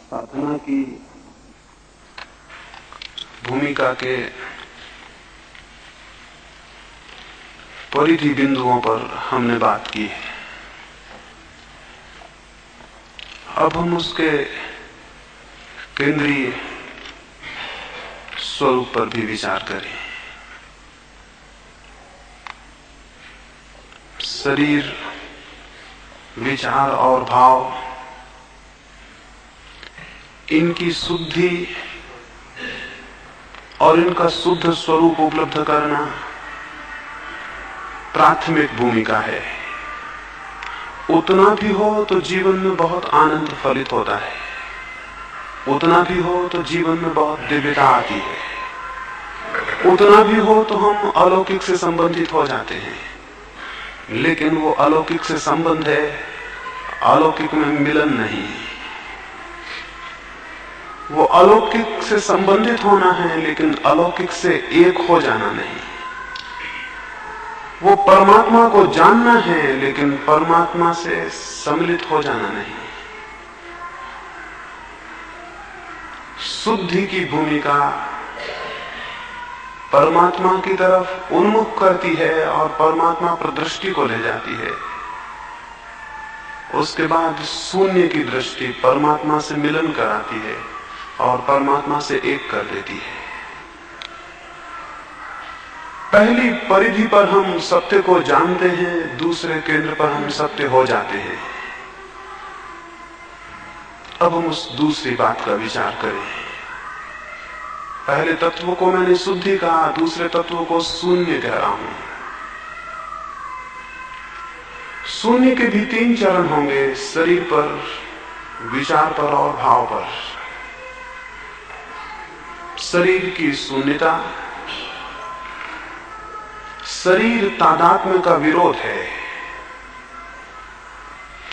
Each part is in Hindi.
साधना की भूमिका के परिधि बिंदुओं पर हमने बात की है। अब हम उसके केंद्रीय स्वरूप पर भी विचार करें। शरीर, विचार और भाव, इनकी शुद्धि और इनका शुद्ध स्वरूप उपलब्ध करना प्राथमिक भूमिका है। उतना भी हो तो जीवन में बहुत आनंद फलित होता है, उतना भी हो तो जीवन में बहुत दिव्यता आती है, उतना भी हो तो हम अलौकिक से संबंधित हो जाते हैं। लेकिन वो अलौकिक से संबंध है, अलौकिक में मिलन नहीं। वो अलौकिक से संबंधित होना है, लेकिन अलौकिक से एक हो जाना नहीं। वो परमात्मा को जानना है, लेकिन परमात्मा से सम्मिलित हो जाना नहीं। शुद्धि की भूमिका परमात्मा की तरफ उन्मुख करती है और परमात्मा पर दृष्टि को ले जाती है। उसके बाद शून्य की दृष्टि परमात्मा से मिलन कराती है और परमात्मा से एक कर देती है। पहली परिधि पर हम सत्य को जानते हैं, दूसरे केंद्र पर हम सत्य हो जाते हैं। अब हम उस दूसरी बात का विचार करें। पहले तत्व को मैंने शुद्धि कहा, दूसरे तत्व को शून्य कह रहा हूं। शून्य के भी तीन चरण होंगे, शरीर पर, विचार पर और भाव पर। शरीर की शून्यता, शरीर तादात्म्य का विरोध है।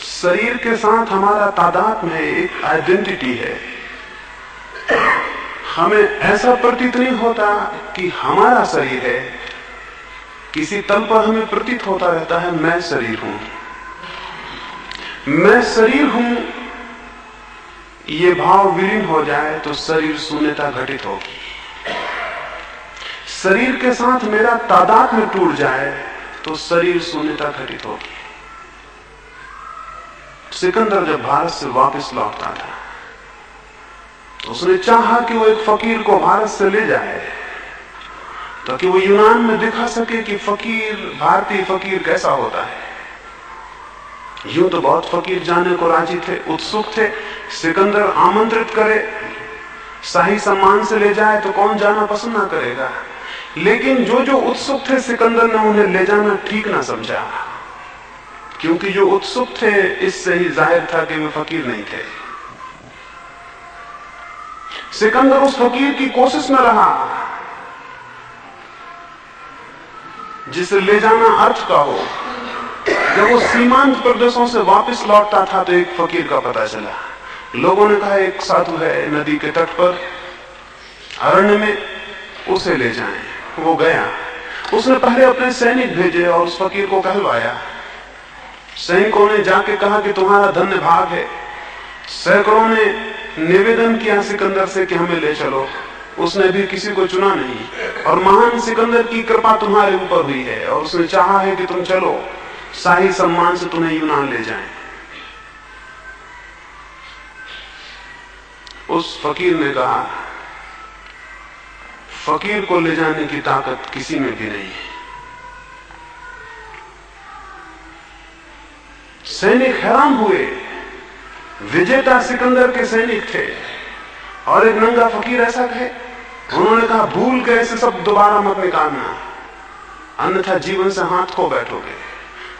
शरीर के साथ हमारा तादात्म्य है, एक आइडेंटिटी है। हमें ऐसा प्रतीत नहीं होता कि हमारा शरीर है, किसी तल पर हमें प्रतीत होता रहता है मैं शरीर हूं, मैं शरीर हूं। ये भाव विलीन हो जाए तो शरीर शून्यता घटित होगी। शरीर के साथ मेरा तादात्म्य टूट जाए तो शरीर शून्यता घटित होगी। सिकंदर जब भारत से वापस लौटता था तो उसने चाहा कि वो एक फकीर को भारत से ले जाए ताकि वो यूनान में दिखा सके कि फकीर, भारतीय फकीर कैसा होता है। यूं तो बहुत फकीर जाने को राजी थे, उत्सुक थे। सिकंदर आमंत्रित करे, शाही सम्मान से ले जाए तो कौन जाना पसंद ना करेगा। लेकिन जो जो उत्सुक थे, सिकंदर ने उन्हें ले जाना ठीक ना समझा, क्योंकि जो उत्सुक थे इससे ही जाहिर था कि वे फकीर नहीं थे। सिकंदर उस फकीर की कोशिश में रहा जिसे ले जाना अर्थ का हो। जब वो सीमांत प्रदेशों से वापस लौटता था तो एक फकीर का पता चला। लोगों ने कहा एक साधु है नदी के तट पर, अरण्य में, उसे ले जाएं। वो गया, उसने पहले अपने सैनिक भेजे और उस फकीर को कहलवाया। सैनिकों ने जाके कहा कि तुम्हारा धन्य भाग है। सैकड़ों ने निवेदन किया सिकंदर से कि हमें ले चलो, उसने भी किसी को चुना नहीं। और महान सिकंदर की कृपा तुम्हारे ऊपर हुई है और उसने चाहा है कि तुम चलो, शाही सम्मान से तुम्हें यूनान ले जाएं। उस फकीर ने कहा फकीर को ले जाने की ताकत किसी में भी नहीं है। सैनिक हैरान हुए, विजेता सिकंदर के सैनिक थे और एक नंगा फकीर ऐसा कहे। उन्होंने कहा भूल के ऐसे सब दोबारा मत निकालना, अन्यथा जीवन से हाथ खो बैठोगे।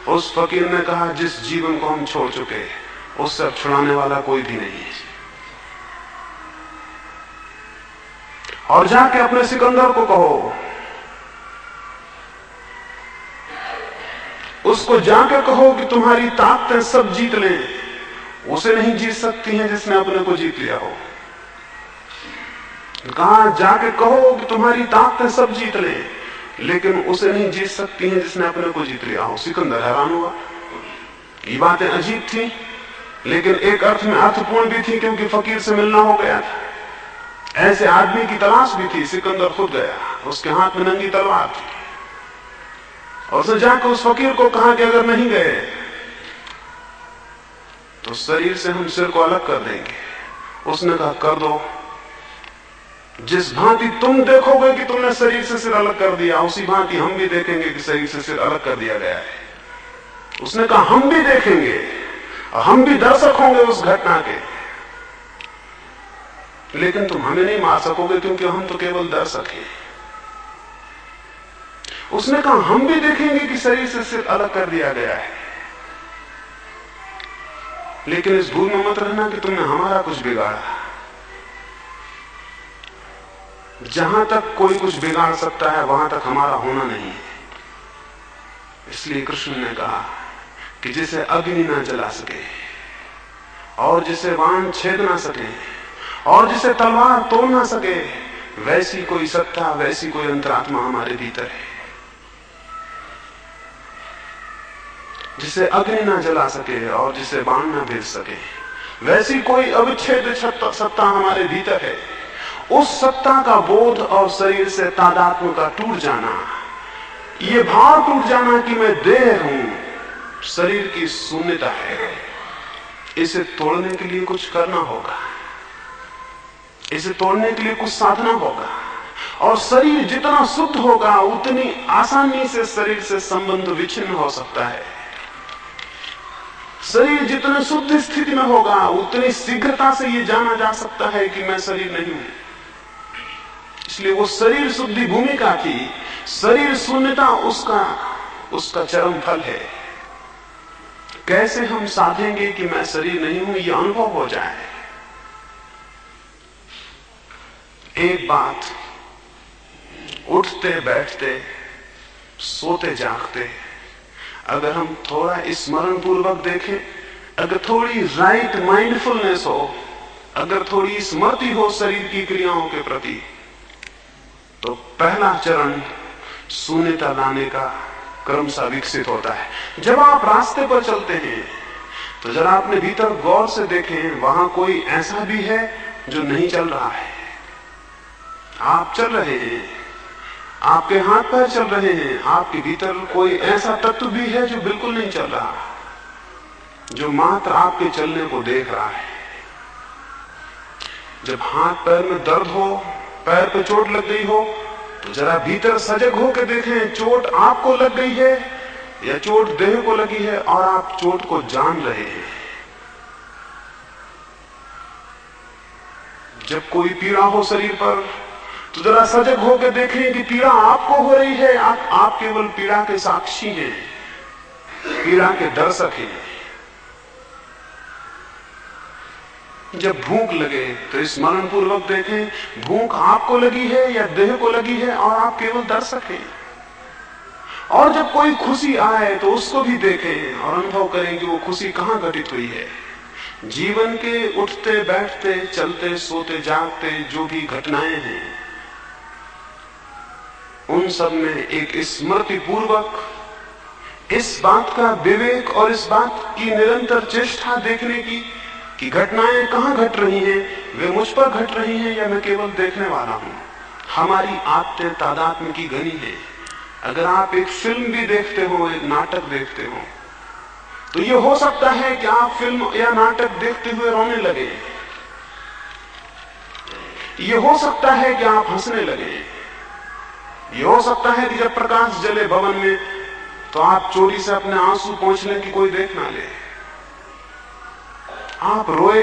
उस फकीर ने कहा जिस जीवन को हम छोड़ चुके उससे अब छुड़ाने वाला कोई भी नहीं है। और जाके अपने सिकंदर को कहो, उसको जाके कहो कि तुम्हारी ताकतें सब जीत लें, उसे नहीं जीत सकती हैं जिसने अपने को जीत लिया हो। कहा जाके कहो कि तुम्हारी ताकतें सब जीत लें, लेकिन उसे नहीं जीत सकती हैं जिसने अपने को जीत लिया हो। सिकंदर हैरान हुआ, ये बातें अजीब थी। लेकिन एक अर्थ में अर्थपूर्ण भी थी क्योंकि फकीर से मिलना हो गया था। ऐसे आदमी की तलाश भी थी। सिकंदर खुद गया, उसके हाथ में नंगी तलवार थी और उसने जाकर उस फकीर को कहा कि अगर नहीं गए तो शरीर से हम सिर को अलग कर देंगे। उसने कहा कर दो, जिस भांति तुम देखोगे कि तुमने शरीर से सिर अलग कर दिया, उसी भांति हम भी देखेंगे कि शरीर से सिर अलग कर दिया गया है। उसने कहा हम भी देखेंगे और हम भी दर्शक होंगे उस घटना के, लेकिन तुम हमें नहीं मार सकोगे क्योंकि हम तो केवल दर्शक हैं। उसने कहा हम भी देखेंगे कि शरीर से सिर अलग कर दिया गया है, लेकिन इस भूल में मत रहना कि तुमने हमारा कुछ बिगाड़ा। जहां तक कोई कुछ बिगाड़ सकता है वहां तक हमारा होना नहीं है। इसलिए कृष्ण ने कहा कि जिसे अग्नि ना जला सके और जिसे बाण छेद ना सके और जिसे तलवार तोड़ ना सके, वैसी कोई सत्ता, वैसी कोई अंतरात्मा हमारे भीतर है। जिसे अग्नि ना जला सके और जिसे बाण ना भेज सके, वैसी कोई अविच्छेद सत्ता हमारे भीतर है। उस सत्ता का बोध और शरीर से तादात्म्य का टूट जाना, ये भाव टूट जाना कि मैं देह हूं, शरीर की शून्यता है। इसे तोड़ने के लिए कुछ करना होगा, इसे तोड़ने के लिए कुछ साधना होगा। और शरीर जितना शुद्ध होगा उतनी आसानी से शरीर से संबंध विच्छिन्न हो सकता है। शरीर जितने शुद्ध स्थिति में होगा उतनी शीघ्रता से यह जाना जा सकता है कि मैं शरीर नहीं हूं। इसलिए वो शरीर शुद्धि भूमिका थी, शरीर शून्यता उसका चरम फल है। कैसे हम साधेंगे कि मैं शरीर नहीं हूं, यह अनुभव हो जाए। एक बात, उठते बैठते सोते जागते अगर हम थोड़ा स्मरण पूर्वक देखें, अगर थोड़ी राइट माइंडफुलनेस हो, अगर थोड़ी स्मृति हो शरीर की क्रियाओं के प्रति, तो पहला चरण शून्यता लाने का क्रमशः विकसित होता है। जब आप रास्ते पर चलते हैं तो जरा अपने भीतर गौर से देखें, वहां कोई ऐसा भी है जो नहीं चल रहा है। आप चल रहे हैं, आपके हाथ पैर चल रहे हैं, आपके भीतर कोई ऐसा तत्व भी है जो बिल्कुल नहीं चल रहा, जो मात्र आपके चलने को देख रहा है। जब हाथ पैर में दर्द हो, पैर पे चोट लग गई हो, तो जरा भीतर सजग होकर देखें, चोट आपको लग गई है या चोट देह को लगी है, और आप चोट को जान रहे हैं। जब कोई पीड़ा हो शरीर पर, तो जरा सजग होकर देखें कि पीड़ा आपको हो रही है, आप केवल पीड़ा के साक्षी हैं, पीड़ा के दर्शक हैं। जब भूख लगे तो स्मरण पूर्वक देखें, भूख आपको लगी है या देह को लगी है, और आप केवल दर्शक हैं। और जब कोई खुशी आए तो उसको भी देखें और अनुभव करें कि वो खुशी कहां घटित हुई है। जीवन के उठते बैठते चलते सोते जागते जो भी घटनाएं हैं, उन सब में एक स्मृति पूर्वक इस बात का विवेक और इस बात की निरंतर चेष्टा देखने की कि घटनाएं कहां घट रही हैं, वे मुझ पर घट रही हैं या मैं केवल देखने वाला हूं। हमारी आत्म तादात्म्य की घनी है। अगर आप एक फिल्म भी देखते हो, एक नाटक देखते हो, तो ये हो सकता है कि आप फिल्म या नाटक देखते हुए रोने लगे, ये हो सकता है कि आप हंसने लगे, ये हो सकता है कि जब प्रकाश जले भवन में तो आप चोरी से अपने आंसू पोंछ लें कि कोई देख ना ले, आप रोए।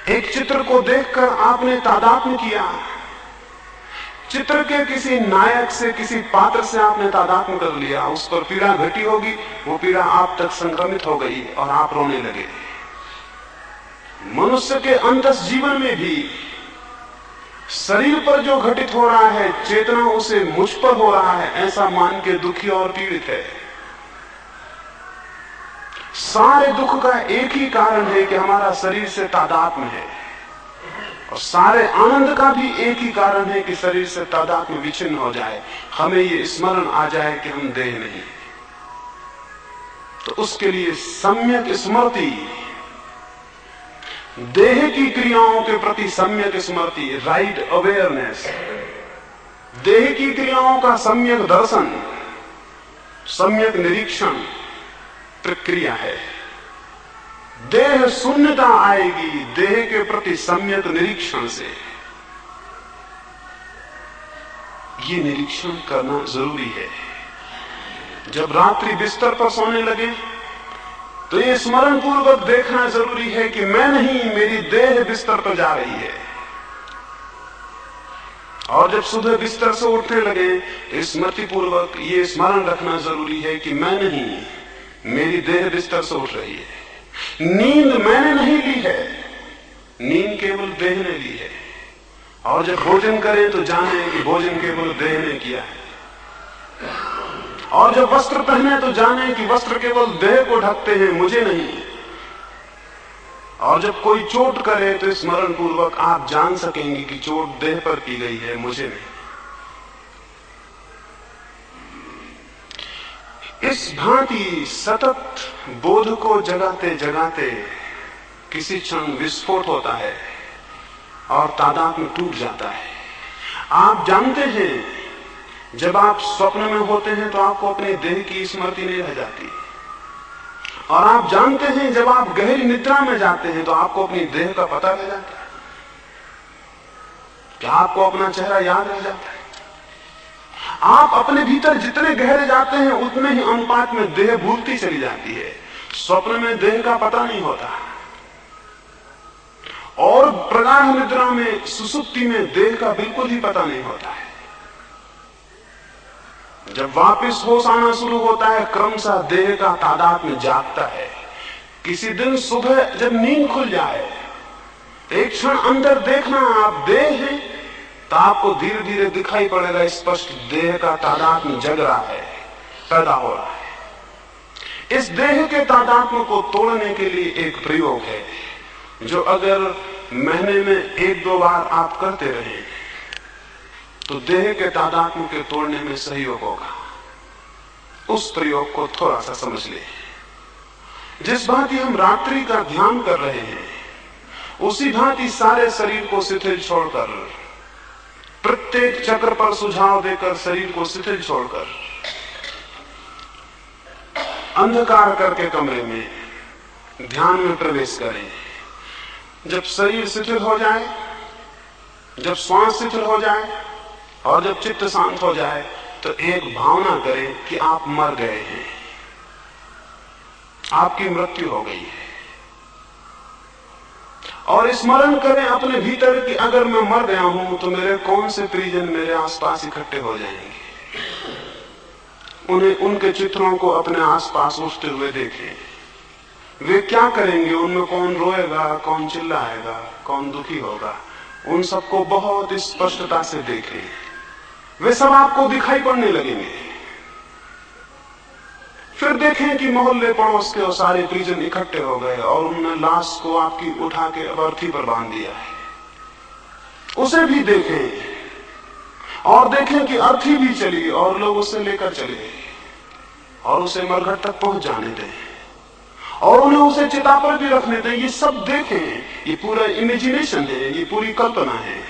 एक चित्र को देखकर आपने तादात्म्य किया, चित्र के किसी नायक से, किसी पात्र से आपने तादात्म्य कर लिया, उस पर पीड़ा घटी होगी, वो पीड़ा आप तक संक्रमित हो गई और आप रोने लगे। मनुष्य के अंतस जीवन में भी शरीर पर जो घटित हो रहा है, चेतना उसे मुझ पर हो रहा है ऐसा मान के दुखी और पीड़ित है। सारे दुख का एक ही कारण है कि हमारा शरीर से तादात्म्य है, और सारे आनंद का भी एक ही कारण है कि शरीर से तादात्म्य विच्छिन्न हो जाए, हमें ये स्मरण आ जाए कि हम देह नहीं। तो उसके लिए सम्यक स्मृति, देह की क्रियाओं के प्रति सम्यक स्मृति, राइट अवेयरनेस, देह की क्रियाओं का सम्यक दर्शन, सम्यक निरीक्षण प्रक्रिया है। देह शून्यता आएगी देह के प्रति सम्यक निरीक्षण से। ये निरीक्षण करना जरूरी है। जब रात्रि बिस्तर पर सोने लगे तो ये स्मरण पूर्वक देखना जरूरी है कि मैं नहीं, मेरी देह बिस्तर पर जा रही है। और जब सुबह बिस्तर से उठने लगे तो स्मृति पूर्वक ये स्मरण रखना जरूरी है कि मैं नहीं, मेरी देह बिस्तर से उठ रही है। नींद मैंने नहीं ली है, नींद केवल देह ने ली है। और जब भोजन करें तो जाने कि भोजन केवल देह ने किया है। और जब वस्त्र पहने तो जाने कि वस्त्र केवल देह को ढकते हैं, मुझे नहीं। और जब कोई चोट करे तो स्मरण पूर्वक आप जान सकेंगे कि चोट देह पर की गई है, मुझे नहीं। इस भांति सतत बोध को जगाते जगाते किसी क्षण विस्फोट होता है और तादात्म्य टूट जाता है। आप जानते हैं, जब आप स्वप्न में होते हैं तो आपको अपने देह की स्मृति नहीं रह जाती। और आप जानते हैं, जब आप गहरी निद्रा में जाते हैं तो आपको अपनी देह का पता रह जाता है, क्या आपको अपना चेहरा याद रह जाता है। आप अपने भीतर जितने गहरे जाते हैं उतने ही अनुपात में देह भूलती चली जाती है। स्वप्न में देह का पता नहीं होता और प्रगाढ़ निद्रा में, सुसुप्ति में देह का बिल्कुल ही पता नहीं होता है। जब वापस होश आना शुरू होता है, क्रमशः देह का तादात्म्य जागता है। किसी दिन सुबह जब नींद खुल जाए, एक क्षण अंदर देखना आप देह हैं, तो आपको धीरे धीरे दिखाई पड़ेगा स्पष्ट देह का तादात्म्य जग रहा है, पैदा हो रहा है। इस देह के तादात्म्य को तोड़ने के लिए एक प्रयोग है, जो अगर महीने में 1-2 बार आप करते रहे तो देह के तादात्म्य के तोड़ने में सहयोग होगा। उस प्रयोग को थोड़ा सा समझ ले। जिस भांति हम रात्रि का ध्यान कर रहे हैं, उसी भांति सारे शरीर को शिथिल छोड़कर, प्रत्येक चक्र पर सुझाव देकर शरीर को शिथिल छोड़कर, अंधकार करके कमरे में ध्यान में प्रवेश करें। जब शरीर शिथिल हो जाए, जब श्वास शिथिल हो जाए और जब चित्त शांत हो जाए, तो एक भावना करें कि आप मर गए हैं, आपकी मृत्यु हो गई है। और स्मरण करें अपने भीतर कि अगर मैं मर गया हूं तो मेरे कौन से परिजन मेरे आसपास इकट्ठे हो जाएंगे। उन्हें, उनके चित्रों को अपने आसपास उठते हुए देखें। वे क्या करेंगे, उनमें कौन रोएगा, कौन चिल्लाएगा, कौन दुखी होगा, उन सबको बहुत स्पष्टता से देखें। वे सब आपको दिखाई पड़ने लगेंगे। फिर देखें कि मोहल्ले पड़ोस के और सारे परिजन इकट्ठे हो गए और उन्होंने लाश को आपकी उठा के अर्थी पर बांध दिया है। उसे भी देखें और देखें कि अर्थी भी चली और लोग उसे लेकर चले और उसे मरघट तक पहुंच जाने दें और उन्हें उसे चिता पर भी रखने दें। ये सब देखें। ये पूरा इमेजिनेशन है, ये पूरी कल्पना है।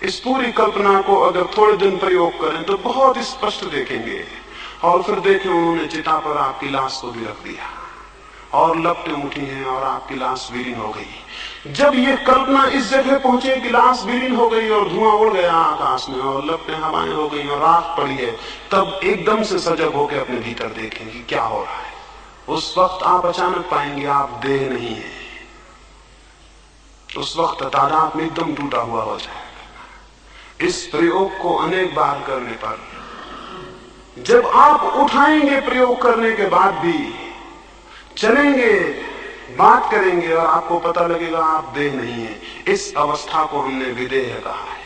इस पूरी कल्पना को अगर थोड़े दिन प्रयोग करें तो बहुत स्पष्ट देखेंगे। और फिर देखें, उन्होंने चिता पर आपकी लाश को भी रख दिया और लपटें उठी हैं और आपकी लाश विलीन हो गई। जब ये कल्पना इस जगह पहुंचे कि लाश विलीन हो गई और धुआं उड़ गया आकाश में और लपटें हवाएं हो गई और राख पड़ी है, तब एकदम से सजग होकर अपने भीतर देखें कि क्या हो रहा है। उस वक्त आप अचानक पाएंगे आप देह नहीं है। उस वक्त तादात्म्य एकदम टूटा हुआ हो जाएगा। इस प्रयोग को अनेक बार करने पर, जब आप उठाएंगे प्रयोग करने के बाद भी, चलेंगे, बात करेंगे और आपको पता लगेगा आप देह नहीं है। इस अवस्था को हमने विदेह कहा है।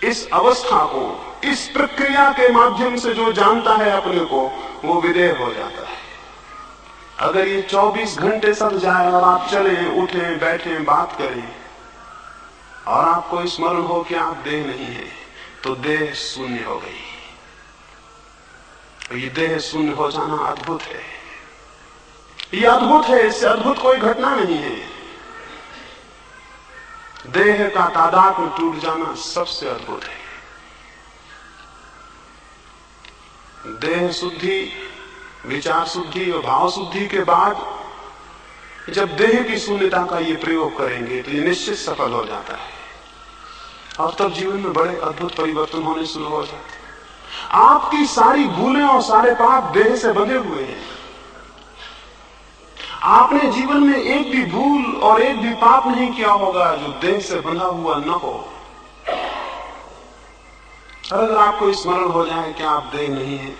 इस अवस्था को, इस प्रक्रिया के माध्यम से जो जानता है अपने को, वो विदेह हो जाता है। अगर ये 24 घंटे सब जाए और आप चलें, उठें, बैठें, बात करें और आपको स्मरण हो कि आप देह नहीं है, तो देह शून्य हो गई। तो ये देह शून्य हो जाना अद्भुत है, ये अद्भुत है, इससे अद्भुत कोई घटना नहीं है। देह का तादाद में टूट जाना सबसे अद्भुत है। देह शुद्धि, विचार शुद्धि और भाव शुद्धि के बाद जब देह की शून्यता का ये प्रयोग करेंगे तो ये निश्चित सफल हो जाता है और तब जीवन में बड़े अद्भुत परिवर्तन होने शुरू हो जाते हैं। आपकी सारी भूलें और सारे पाप देह से बंधे हुए हैं। आपने जीवन में एक भी भूल और एक भी पाप नहीं किया होगा जो देह से बंधा हुआ न हो। अगर आपको स्मरण हो जाए कि आप देह नहीं है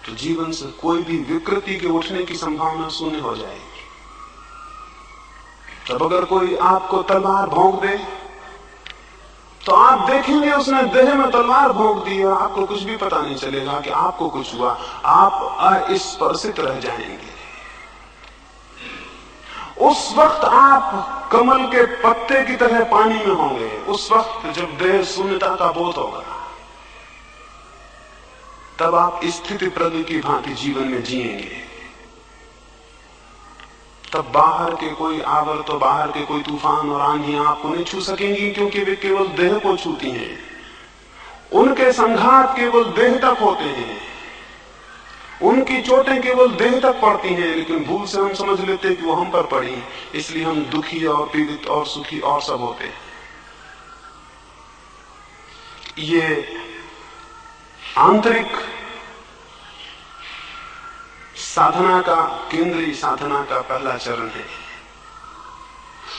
तो जीवन से कोई भी विकृति के उठने की संभावना शून्य हो जाएगी। तब अगर कोई आपको तलवार भोंक दे तो आप देखेंगे उसने देह में तलवार भोंक दी और आपको कुछ भी पता नहीं चलेगा कि आपको कुछ हुआ। आप अस्पर्शित रह जाएंगे। उस वक्त आप कमल के पत्ते की तरह पानी में होंगे। उस वक्त जब देह शून्यता का बोध होगा तब आप स्थिति प्रज्ञ की भांति जीवन में जिएंगे। तब बाहर के कोई आवर्त और बाहर के कोई तूफान और आंधियां आपको नहीं छू सकेंगी, क्योंकि वे केवल देह को छूती हैं। उनके संघात केवल देह तक होते हैं, उनकी चोटें केवल देह तक पड़ती हैं। लेकिन भूल से हम समझ लेते हैं कि वो हम पर पड़ी, इसलिए हम दुखी और पीड़ित और सुखी और सब होते हैं। ये आंतरिक साधना का, केंद्रीय साधना का पहला चरण है।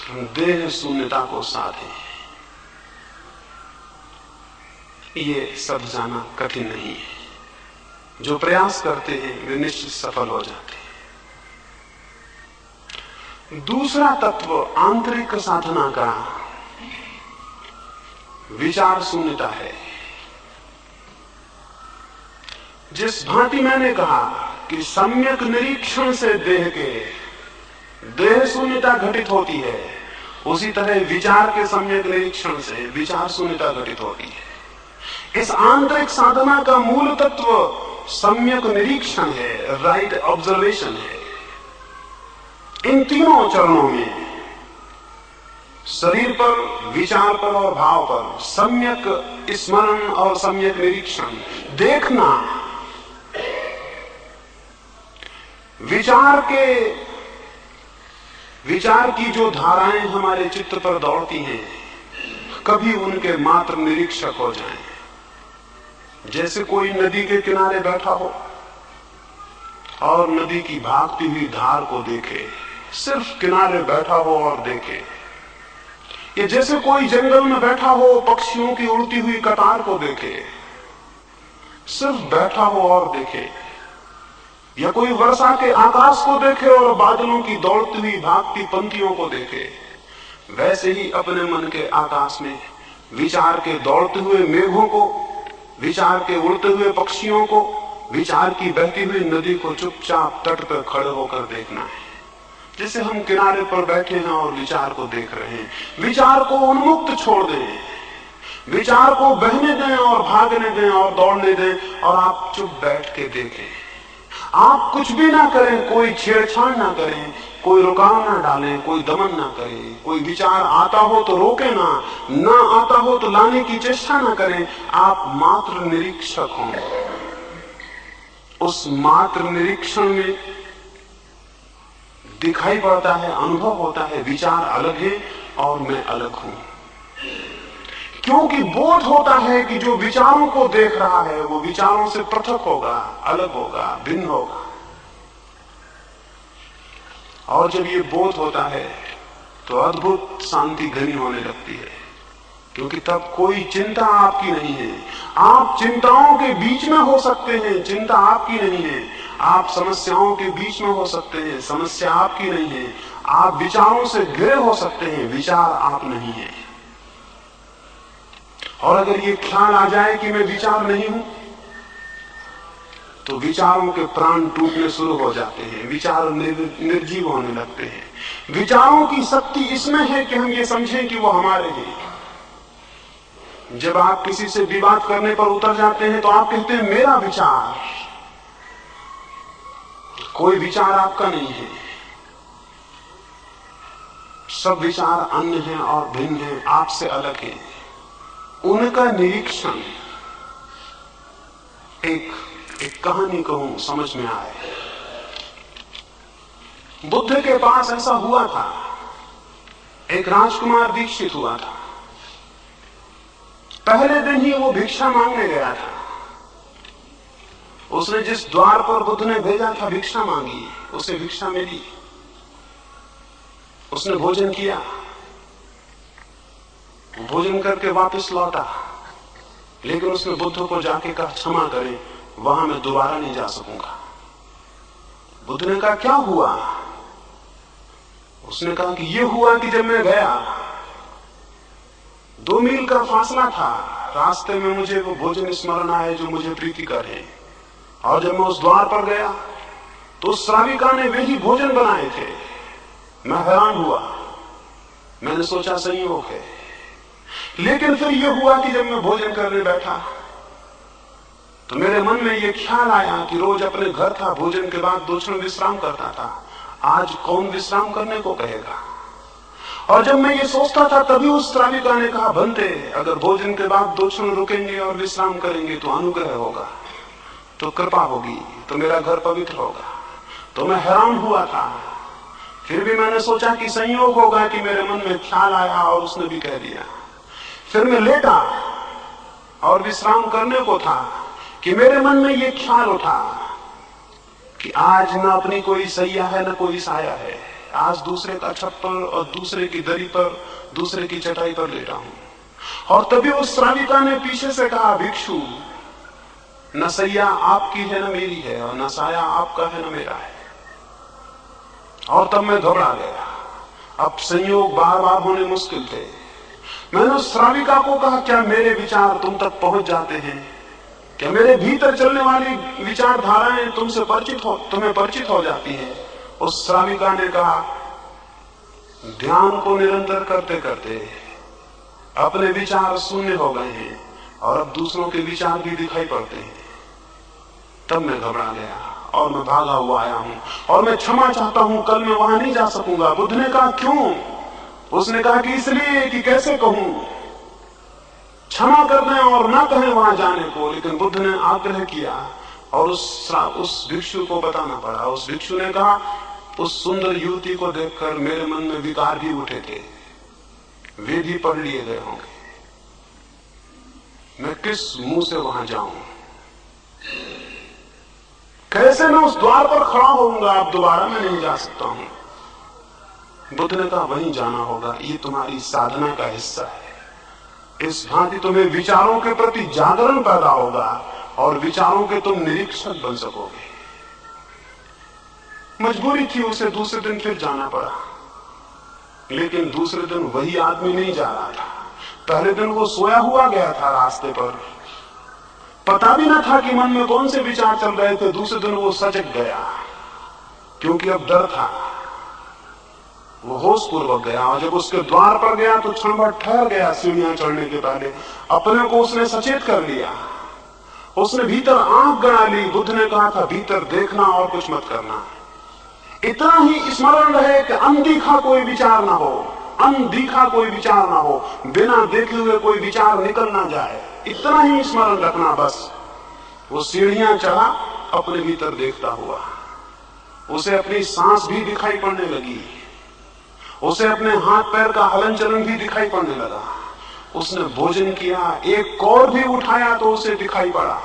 हम देह शून्यता को साधें। ये सब जाना कठिन नहीं है। जो प्रयास करते हैं वे निश्चित सफल हो जाते हैं। दूसरा तत्व आंतरिक साधना का विचार शून्यता है। जिस भांति मैंने कहा कि सम्यक निरीक्षण से देह शून्यता घटित होती है, उसी तरह विचार के सम्यक निरीक्षण से विचार शून्यता घटित होती है। इस आंतरिक साधना का मूल तत्व सम्यक निरीक्षण है, राइट ऑब्जर्वेशन है। इन तीनों चरणों में शरीर पर, विचार पर और भाव पर सम्यक स्मरण और सम्यक निरीक्षण, देखना। विचार की जो धाराएं हमारे चित्त पर दौड़ती हैं, कभी उनके मात्र निरीक्षक हो जाएं। जैसे कोई नदी के किनारे बैठा हो और नदी की भागती हुई धार को देखे, सिर्फ किनारे बैठा हो और देखे। या जैसे कोई जंगल में बैठा हो, पक्षियों की उड़ती हुई कतार को देखे, सिर्फ बैठा हो और देखे। या कोई वर्षा के आकाश को देखे और बादलों की दौड़ती हुई भागती पंक्तियों को देखे। वैसे ही अपने मन के आकाश में विचार के दौड़ते हुए मेघों को, विचार के उड़ते हुए पक्षियों को, विचार की बहती हुई नदी को चुपचाप तट पर खड़े होकर देखना है। जैसे हम किनारे पर बैठे हैं और विचार को देख रहे हैं। विचार को उन्मुक्त छोड़ दें, विचार को बहने दें और भागने दें और दौड़ने दें, और आप चुप बैठ के देखें। आप कुछ भी ना करें, कोई छेड़छाड़ ना करें, कोई रुकाव ना डालें, कोई दमन ना करें। कोई विचार आता हो तो रोके ना आता हो तो लाने की चेष्टा ना करें। आप मात्र निरीक्षक हों। उस मात्र निरीक्षण में दिखाई पड़ता है, अनुभव होता है, विचार अलग है और मैं अलग हूं। क्योंकि बोध होता है कि जो विचारों को देख रहा है वो विचारों से पृथक होगा, अलग होगा, भिन्न होगा। और जब ये बोध होता है तो अद्भुत शांति घनी होने लगती है, क्योंकि तब कोई चिंता आपकी नहीं है। आप चिंताओं के बीच में हो सकते हैं, चिंता आपकी नहीं है। आप समस्याओं के बीच में हो सकते हैं, समस्या आपकी नहीं है। आप विचारों से घिरे हो सकते हैं, विचार आप नहीं है। और अगर ये ख्याल आ जाए कि मैं विचार नहीं हूं, तो विचारों के प्राण टूटने शुरू हो जाते हैं, विचार निर्जीव होने लगते हैं। विचारों की शक्ति इसमें है कि हम ये समझें कि वो हमारे हैं। जब आप किसी से विवाद करने पर उतर जाते हैं तो आप कहते हैं मेरा विचार, कोई विचार आपका नहीं है, सब विचार अन्य हैं और भिन्न हैं, आपसे अलग हैं। उनका निरीक्षण एक कहानी कहूं समझ में आए। बुद्ध के पास ऐसा हुआ था, एक राजकुमार दीक्षित हुआ था। पहले दिन ही वो भिक्षा मांगने गया था। उसने जिस द्वार पर बुद्ध ने भेजा था भिक्षा मांगी, उसे भिक्षा मिली। उसने भोजन किया, भोजन करके वापस लौटा, लेकिन उसने बुद्ध को जाके कहा क्षमा करें, वहां मैं दोबारा नहीं जा सकूंगा। बुद्ध ने कहा क्या हुआ? उसने कहा कि ये हुआ कि जब मैं गया, 2 मील का फासला था, रास्ते में मुझे वो भोजन स्मरण आए जो मुझे प्रीतिकर है, और जब मैं उस द्वार पर गया तो उस श्राविका ने वही भोजन बनाए थे। मैं हैरान हुआ, मैंने सोचा संयोग है। लेकिन फिर यह हुआ कि जब मैं भोजन करने बैठा तो मेरे मन में यह ख्याल आया कि रोज अपने घर था, भोजन के बाद 2 क्षण विश्राम करता था, आज कौन विश्राम करने को कहेगा। और जब मैं ये सोचता था तभी उस श्राविका ने कहा, बनते अगर भोजन के बाद 2 क्षण रुकेंगे और विश्राम करेंगे तो अनुग्रह होगा, तो कृपा होगी, तो मेरा घर पवित्र होगा। तो मैं हैरान हुआ था, फिर भी मैंने सोचा कि संयोग होगा कि मेरे मन में ख्याल आया और उसने भी कह दिया। फिर मैं लेटा और विश्राम करने को था कि मेरे मन में यह ख्याल उठा कि आज न अपनी कोई सैया है न कोई साया है, आज दूसरे का छप्पर और दूसरे की दरी पर, दूसरे की चटाई पर लेटा हूं। और तभी उस श्राविका ने पीछे से कहा, भिक्षु न सैया आपकी है न मेरी है, और न साया आपका है न मेरा है। और तब मैं घबरा गया। अब संयोग बार बार होने मुश्किल थे। मैंने उस श्राविका को कहा, क्या मेरे विचार तुम तक पहुंच जाते हैं? क्या मेरे भीतर चलने वाली विचारधाराएं तुम्हें परिचित हो जाती हैं? उस श्राविका ने कहा, ध्यान को निरंतर करते करते अपने विचार शून्य हो गए हैं और अब दूसरों के विचार भी दिखाई पड़ते हैं। तब मैं घबरा गया और मैं भागा हुआ आया हूं और मैं क्षमा चाहता हूं, कल मैं वहां नहीं जा सकूंगा। बुद्ध ने कहा क्यों? उसने कहा कि इसलिए कि कैसे कहूं, क्षमा कर दें और ना कहें वहां जाने को। लेकिन बुद्ध ने आग्रह किया और उस भिक्षु को बताना पड़ा। उस भिक्षु ने कहा, उस सुंदर युवती को देखकर मेरे मन में विकार भी उठे थे, वे भी पढ़ लिए गए होंगे, मैं किस मुंह से वहां जाऊं? कैसे मैं उस द्वार पर खड़ा होऊंगा? अब दोबारा मैं नहीं जा सकता हूं। बुद्ध ने कहा, वहीं जाना होगा, ये तुम्हारी साधना का हिस्सा है। इस भांति तुम्हें विचारों के प्रति जागरण पैदा होगा और विचारों के तुम निरीक्षक बन सकोगे। मजबूरी थी, उसे दूसरे दिन फिर जाना पड़ा, लेकिन दूसरे दिन वही आदमी नहीं जा रहा था। पहले दिन वो सोया हुआ गया था रास्ते पर, पता भी न था कि मन में कौन से विचार चल रहे थे। दूसरे दिन वो सजग गया, क्योंकि अब डर था। वो होश पूर्वक गया और जब उसके द्वार पर गया तो क्षण भर ठहर गया। सीढ़ियां चढ़ने के पहले अपने को उसने सचेत कर लिया, उसने भीतर आंख गड़ा ली। बुद्ध ने कहा था, भीतर देखना और कुछ मत करना, इतना ही स्मरण रहे कि अनदेखा कोई विचार ना हो, अनदेखा कोई विचार ना हो, बिना देखे हुए कोई विचार निकल ना जाए, इतना ही स्मरण रखना बस। वो सीढ़ियां चढ़ा अपने भीतर देखता हुआ, उसे अपनी सांस भी दिखाई पड़ने लगी, उसे अपने हाथ पैर का हलन चलन भी दिखाई पड़ने लगा। उसने भोजन किया, एक कौर भी उठाया तो उसे दिखाई पड़ा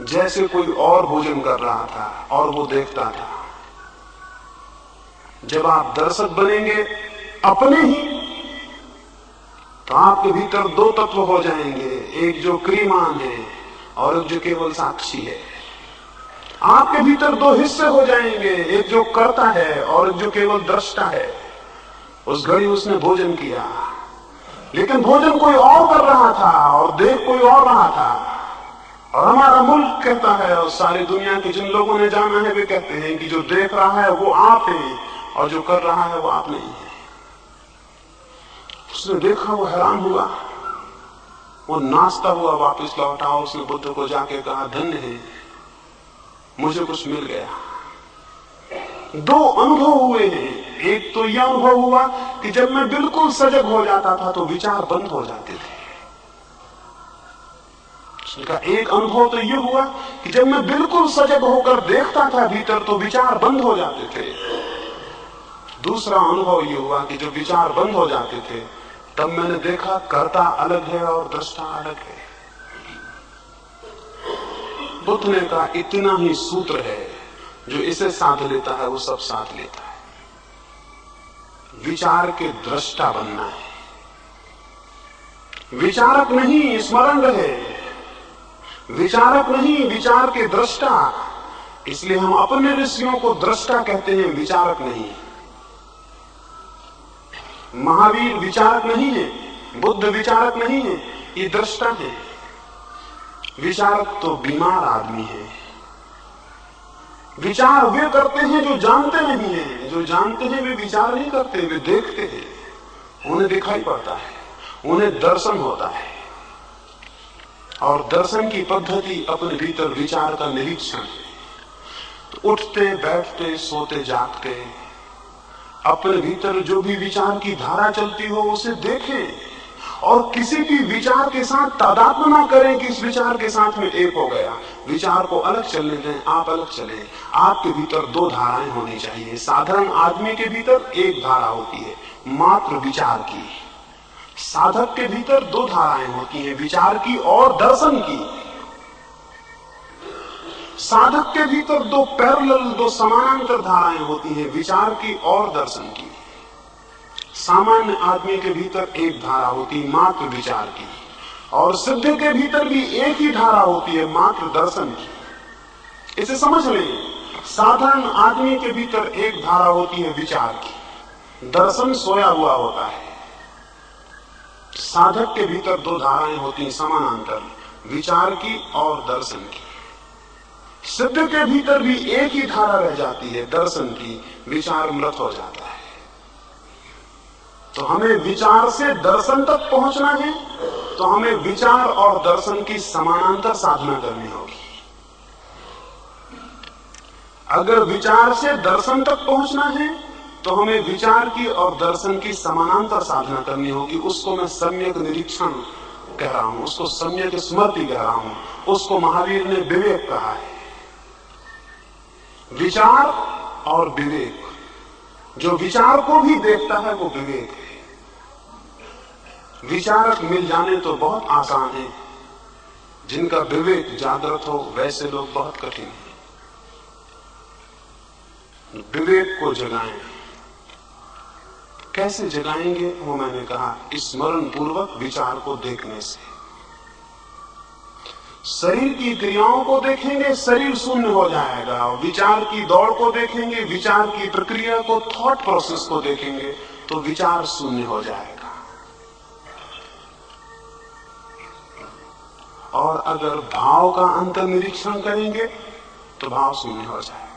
जैसे कोई और भोजन कर रहा था और वो देखता था। जब आप दर्शक बनेंगे अपने ही, तो आपके भीतर 2 तत्व हो जाएंगे, एक जो क्रियमान है और एक जो केवल साक्षी है। आपके भीतर 2 हिस्से हो जाएंगे, एक जो करता है और एक जो केवल दृष्टा है। उस घड़ी उसने भोजन किया, लेकिन भोजन कोई और कर रहा था और देख कोई और रहा था। और हमारा मुल्क कहता है और सारी दुनिया के जिन लोगों ने जाना है वे कहते हैं कि जो देख रहा है वो आप हैं और जो कर रहा है वो आप नहीं है। उसने देखा, वो हैरान हुआ, वो नाचता हुआ वापस लौटा। उसने बुद्ध को जाके कहा, धन्य है, मुझे कुछ मिल गया। दो अनुभव हुए हैं। एक तो यह अनुभव हुआ कि जब मैं बिल्कुल सजग हो जाता था तो विचार बंद हो जाते थे। उसका एक अनुभव तो यह हुआ कि जब मैं बिल्कुल सजग होकर देखता था भीतर तो विचार बंद हो जाते थे। दूसरा अनुभव यह हुआ कि जब विचार बंद हो जाते थे तब मैंने देखा कर्ता अलग है और दृष्टा अलग है। बुद्ध ने कहा इतना ही सूत्र है, जो इसे साध लेता है वो सब साध लेता है। विचार के दृष्टा बनना है, विचारक नहीं। स्मरण रहे, विचारक नहीं, विचार के दृष्टा। इसलिए हम अपने ऋषियों को दृष्टा कहते हैं, विचारक नहीं। महावीर विचारक नहीं है, बुद्ध विचारक नहीं है, ये दृष्टा है। विचारक तो बीमार आदमी है। विचार वे करते हैं जो जानते नहीं है। जो जानते हैं वे विचार नहीं करते, वे देखते हैं। उन्हें दिखाई पड़ता है, उन्हें दर्शन होता है। और दर्शन की पद्धति अपने भीतर विचार का निरीक्षण है। तो उठते बैठते सोते जागते अपने भीतर जो भी विचार की धारा चलती हो उसे देखें और किसी भी विचार के साथ तादात्म्य ना करें कि इस विचार के साथ में एक हो गया। विचार को अलग चलने दें, आप अलग चलें। आपके भीतर दो धाराएं होनी चाहिए। साधारण आदमी के भीतर एक धारा होती है, मात्र विचार की। साधक के भीतर दो धाराएं होती हैं, विचार की और दर्शन की। साधक के भीतर दो पैरेलल, दो समानांतर धाराएं होती हैं, विचार की और दर्शन की। सामान्य आदमी के भीतर एक धारा होती है, मात्र विचार की। और सिद्ध के भीतर भी एक ही धारा होती है, मात्र दर्शन की। इसे समझ लें, साधारण आदमी के भीतर एक धारा होती है विचार की, दर्शन सोया हुआ होता है। साधक के भीतर दो धाराएं होती हैं समानांतर, विचार की और दर्शन की। सिद्ध के भीतर भी एक ही धारा रह जाती है, दर्शन की। विचार मृत हो जाता है। तो हमें विचार से दर्शन तक पहुंचना है, तो हमें विचार और दर्शन की समानांतर साधना करनी होगी। अगर विचार से दर्शन तक पहुंचना है तो हमें विचार की और दर्शन की समानांतर साधना करनी होगी। उसको मैं सम्यक निरीक्षण कह रहा हूं, उसको सम्यक स्मृति कह रहा हूं, उसको महावीर ने विवेक कहा है। विचार और विवेक, जो विचार को भी देखता है वो विवेक है। विचारक मिल जाने तो बहुत आसान है, जिनका विवेक जागृत हो वैसे लोग बहुत कठिन है। विवेक को जगाएं। कैसे जगाएंगे वो मैंने कहा, स्मरण पूर्वक विचार को देखने से। शरीर की क्रियाओं को देखेंगे, शरीर शून्य हो जाएगा। विचार की दौड़ को देखेंगे, विचार की प्रक्रिया को, थॉट प्रोसेस को देखेंगे तो विचार शून्य हो जाएगा। और अगर भाव का अंतर निरीक्षण करेंगे तो भाव शून्य हो जाएगा।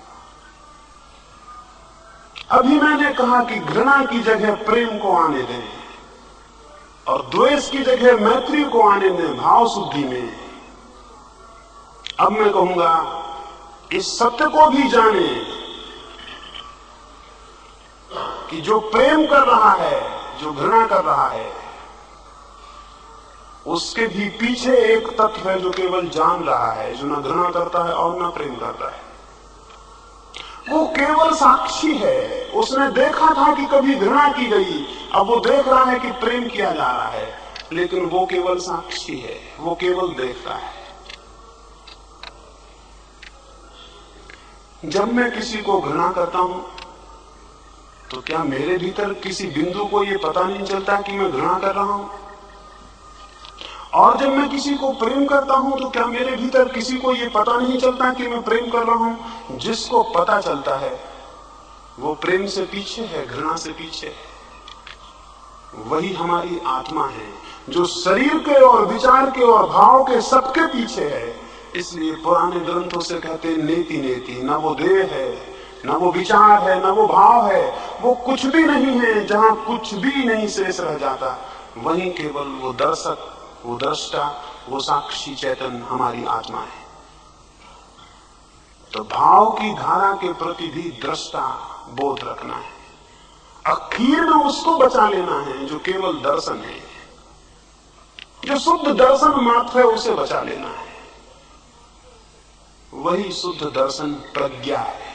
अभी मैंने कहा कि घृणा की जगह प्रेम को आने दें और द्वेष की जगह मैत्री को आने दें भाव शुद्धि में। अब मैं कहूंगा इस सत्य को भी जाने कि जो प्रेम कर रहा है, जो घृणा कर रहा है, उसके भी पीछे एक तत्व है जो केवल जान रहा है, जो न घृणा करता है और न प्रेम करता है। वो केवल साक्षी है। उसने देखा था कि कभी घृणा की गई, अब वो देख रहा है कि प्रेम किया जा रहा है, लेकिन वो केवल साक्षी है, वो केवल देखता है। जब मैं किसी को घृणा करता हूं तो क्या मेरे भीतर किसी बिंदु को ये पता नहीं चलता कि मैं घृणा कर रहा हूं? और जब मैं किसी को प्रेम करता हूं तो क्या मेरे भीतर किसी को ये पता नहीं चलता कि मैं प्रेम कर रहा हूं? जिसको पता चलता है वो प्रेम से पीछे है, घृणा से पीछे है। वही हमारी आत्मा है जो शरीर के और विचार के और भाव के सबके पीछे है। इसलिए पुराने ग्रंथों से कहते हैं नेति नेति, ना वो देह है, ना वो विचार है, ना वो भाव है, वो कुछ भी नहीं है। जहां कुछ भी नहीं शेष रह जाता वहीं केवल वो दर्शक, वो दृष्टा, वो साक्षी चैतन्य हमारी आत्मा है। तो भाव की धारा के प्रति भी दृष्टा बोध रखना है। आखिर में उसको बचा लेना है जो केवल दर्शन है, जो शुद्ध दर्शन मात्र है, उसे बचा लेना है। वही शुद्ध दर्शन प्रज्ञा है।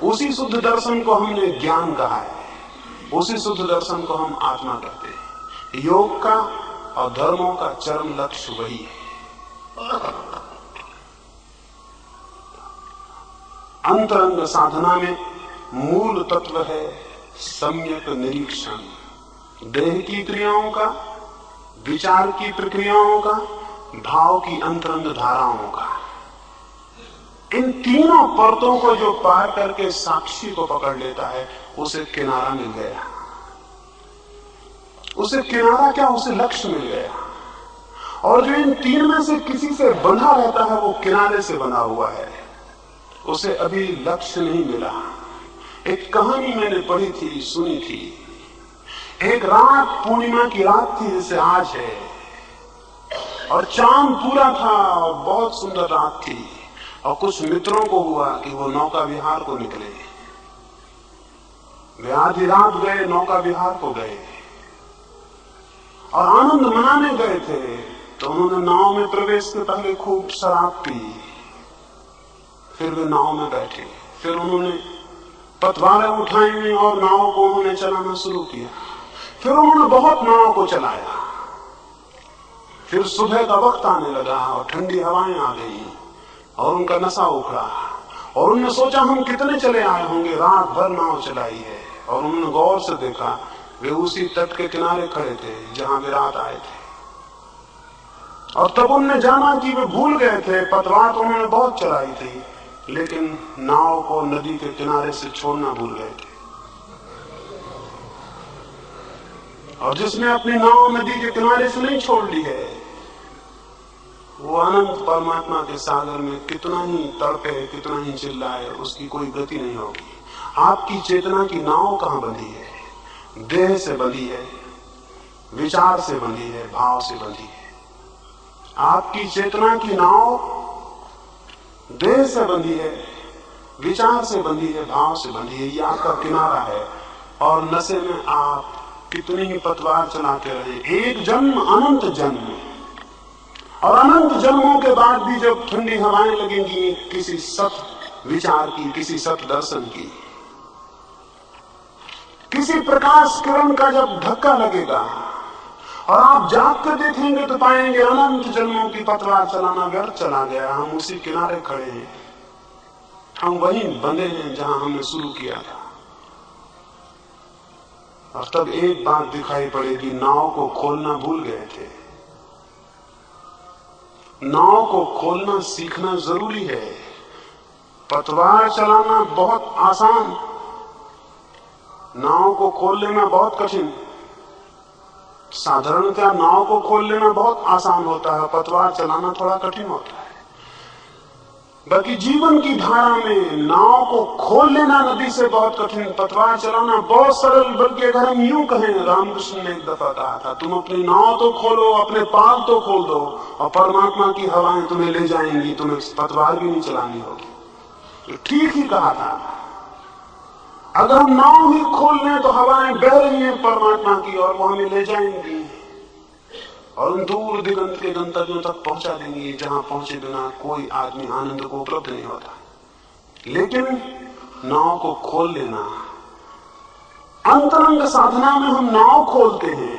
उसी शुद्ध दर्शन को हमने ज्ञान कहा है, उसी शुद्ध दर्शन को हम आत्मा कहते हैं। योग का और धर्मों का चरम लक्ष्य वही है। अंतरंग साधना में मूल तत्व है सम्यक निरीक्षण। देह की क्रियाओं का, विचार की प्रक्रियाओं का, भाव की अंतरंग धाराओं का। इन तीनों परतों को जो पार करके साक्षी को पकड़ लेता है, उसे किनारा मिल गया। उसे किनारा क्या, उसे लक्ष्य मिल गया। और जो इन तीन में से किसी से बंधा रहता है, वो किनारे से बंधा हुआ है, उसे अभी लक्ष्य नहीं मिला। एक कहानी मैंने पढ़ी थी, सुनी थी। एक रात, पूर्णिमा की रात थी जैसे आज है, और चांद पूरा था और बहुत सुंदर रात थी। और कुछ मित्रों को हुआ कि वो नौका विहार को निकले। वे आधी रात गए, नौका विहार को गए और आनंद मनाने गए थे। तो उन्होंने नाव में प्रवेश के पहले खूब शराब पी, फिर वे नाव में बैठे, फिर उन्होंने पतवारें उठाई और नाव को उन्होंने चलाना शुरू किया। फिर उन्होंने बहुत नाव को चलाया। फिर सुबह का वक्त आने लगा और ठंडी हवाएं आ गई और उनका नशा उखड़ा और उन्होंने सोचा हम कितने चले आए होंगे, रात भर नाव चलाई है। और उन्होंने गौर से देखा, वे उसी तट के किनारे खड़े थे जहां वे रात आए थे। और तब उन्होंने जाना कि वे भूल गए थे, पतवार तो उन्होंने बहुत चलाई थी, लेकिन नाव को नदी के किनारे से छोड़ना भूल गए थे। और जिसने अपनी नाव नदी के किनारे से नहीं छोड़ ली है, वो अनंत परमात्मा के सागर में कितना ही तड़पे, कितना ही चिल्लाए, उसकी कोई गति नहीं होगी। आपकी चेतना की नाव कहां बंधी है? देह से बंधी है, विचार से बंधी है, भाव से बंधी है। आपकी चेतना की नाव देह से बंधी है, विचार से बंधी है, भाव से बंधी है। ये आपका किनारा है। और नशे में आप कितनी ही पतवार चलाते रहे, एक जन्म अनंत जन्म, और अनंत जन्मों के बाद भी जब ठंडी हवाएं लगेंगी किसी सत विचार की, किसी सत दर्शन की, किसी प्रकाश किरण का जब धक्का लगेगा और आप जाग कर देखेंगे, तो पाएंगे अनंत जन्मों की पतवार चलाना व्यर्थ चला गया। हम उसी किनारे खड़े हैं, हम वहीं बंधे हैं जहां हमने शुरू किया था। और तब एक बात दिखाई पड़ेगी, नाव को खोलना भूल गए थे। नाव को खोलना सीखना जरूरी है। पतवार चलाना बहुत आसान, नाव को खोल लेना बहुत कठिन। साधारणतः नाव को खोल लेना बहुत आसान होता है, पतवार चलाना थोड़ा कठिन होता है। बाकी जीवन की धारा में नाव को खोल लेना नदी से बहुत कठिन, पतवार चलाना बहुत सरल। बल्कि अगर हम यूं कहें, रामकृष्ण ने एक दफा कहा था, तुम अपनी नाव तो खोलो, अपने पाल तो खोल दो, और परमात्मा की हवाएं तुम्हें ले जाएंगी, तुम्हें पतवार भी नहीं चलानी होगी। तो ठीक ही कहा था। अगर हम नाव ही खोल लें तो हवाएं बह रही हैं परमात्मा की, और वो हमें ले जाएंगी और उन दूर दिगंत के गंतव्यों तक पहुंचा देंगी, जहां पहुंचे बिना कोई आदमी आनंद को उपलब्ध नहीं होता। लेकिन नाव को खोल लेना, अंतरंग साधना में हम नाव खोलते हैं।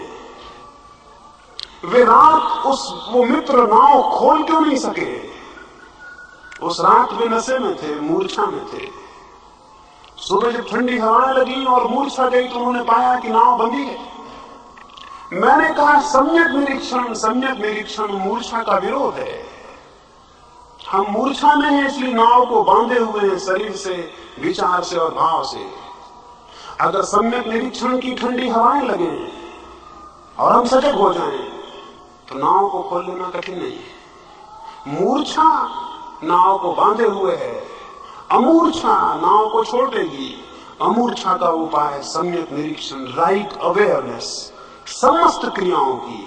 वे रात वो मित्र नाव खोल क्यों नहीं सके? उस रात वे नशे में थे, मूर्छा में थे। सुबह जब ठंडी हवाएं लगी और मूर्छा गई तो उन्होंने पाया कि नाव बंधी है। मैंने कहा सम्यक निरीक्षण मूर्छा का विरोध है। हम मूर्छा में हैं, इसलिए नाव को बांधे हुए हैं शरीर से, विचार से और भाव से। अगर सम्यक निरीक्षण की ठंडी हवाएं लगे और हम सजग हो जाएं, तो नाव को खोल लेना कठिन नहीं है। मूर्छा नाव को बांधे हुए है, अमूर्छा नाव को छोड़ देगी। अमूर्छा का उपाय सम्यक निरीक्षण, राइट अवेयरनेस समस्त क्रियाओं की।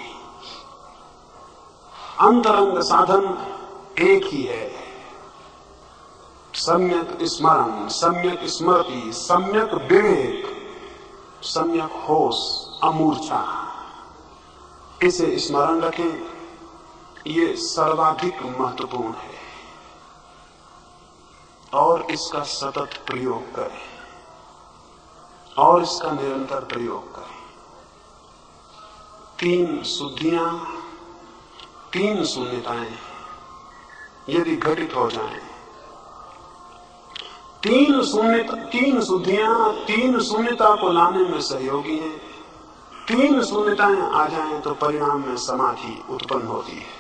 अंतरंग साधन एक ही है, सम्यक स्मरण, सम्यक स्मृति, सम्यक विवेक, सम्यक होश, अमूर्छा, इसे स्मरण रखें। ये सर्वाधिक महत्वपूर्ण है और इसका सतत प्रयोग करें और इसका निरंतर प्रयोग करें। 3 शुद्धियां, 3 शून्यताएं यदि घटित हो जाएं, 3 शुद्धियां 3 शून्यता को लाने में सहयोगी हैं। 3 शून्यताएं आ जाएं तो परिणाम में समाधि उत्पन्न होती है।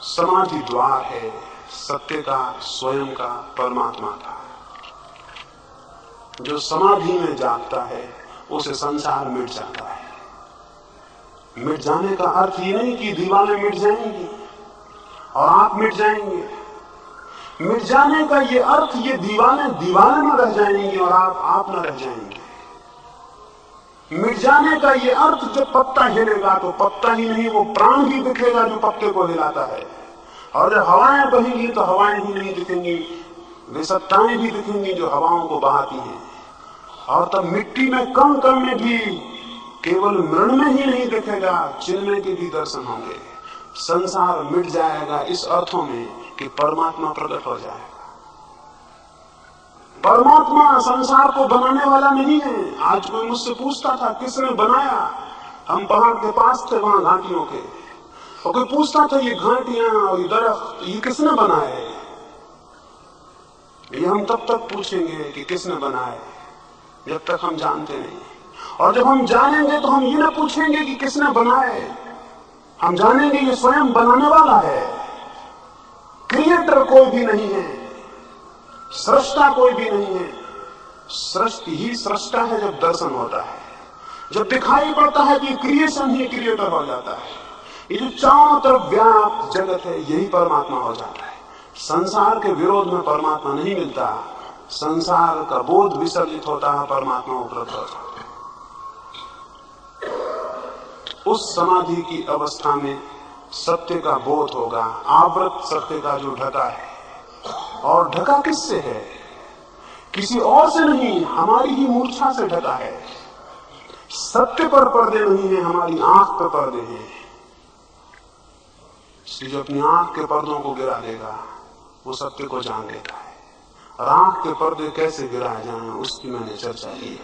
समाधि द्वार है सत्य का, स्वयं का, परमात्मा का। जो समाधि में जागता है उसे संसार मिट जाता है। मिट जाने का अर्थ ये नहीं कि दीवारें मिट जाएंगी और आप मिट जाएंगे। मिट जाने का ये अर्थ, ये दीवारें न रह जाएंगी और आप न रह जाएंगे। मिट जाने का ये अर्थ, जब पत्ता हिलेगा तो पत्ता ही नहीं, वो प्राण भी दिखेगा जो पत्ते को हिलाता है। और जब हवाएं बहेंगी तो हवाएं ही नहीं दिखेंगी, वे सत्ताएं भी दिखेंगी जो हवाओं को बहाती हैं। और तब मिट्टी में कण कण में भी केवल मृण में ही नहीं दिखेगा, चिन्ह के भी दर्शन होंगे। संसार मिट जाएगा इस अर्थों में कि परमात्मा प्रकट हो जाएगा। परमात्मा संसार को बनाने वाला नहीं है। आज कोई मुझसे पूछता था किसने बनाया, हम पहाड़ के पास थे वहां घाटियों के, और कोई पूछता था ये घाटियां और ये दरख्त ये किसने बनाए। ये हम तब तक पूछेंगे कि किसने बनाए जब तक हम जानते नहीं। और जब हम जानेंगे तो हम ये ना पूछेंगे कि किसने बनाए, हम जानेंगे ये स्वयं बनाने वाला है। क्रिएटर कोई भी नहीं है, सृष्टा कोई भी नहीं है। सृष्टि ही सृष्टा है जब दर्शन होता है, जब दिखाई पड़ता है कि क्रिएशन ही क्रिएटर हो जाता है। ये जो चारों तरफ व्याप्त जगत है यही परमात्मा हो जाता है। संसार के विरोध में परमात्मा नहीं मिलता, संसार का बोध विसर्जित होता है, परमात्मा उपलब्ध हो जाता है। उस समाधि की अवस्था में सत्य का बोध होगा, आवृत सत्य का जो ढका है। और ढका किससे है? किसी और से नहीं, हमारी ही मूर्छा से ढका है। सत्य पर पर्दे नहीं है, हमारी आंख पर पर्दे हैं। इसलिए जो अपनी आंख के पर्दों को गिरा देगा वो सत्य को जान लेता है। और आंख के पर्दे कैसे गिराए जाएं उसकी मैंने चर्चा की है।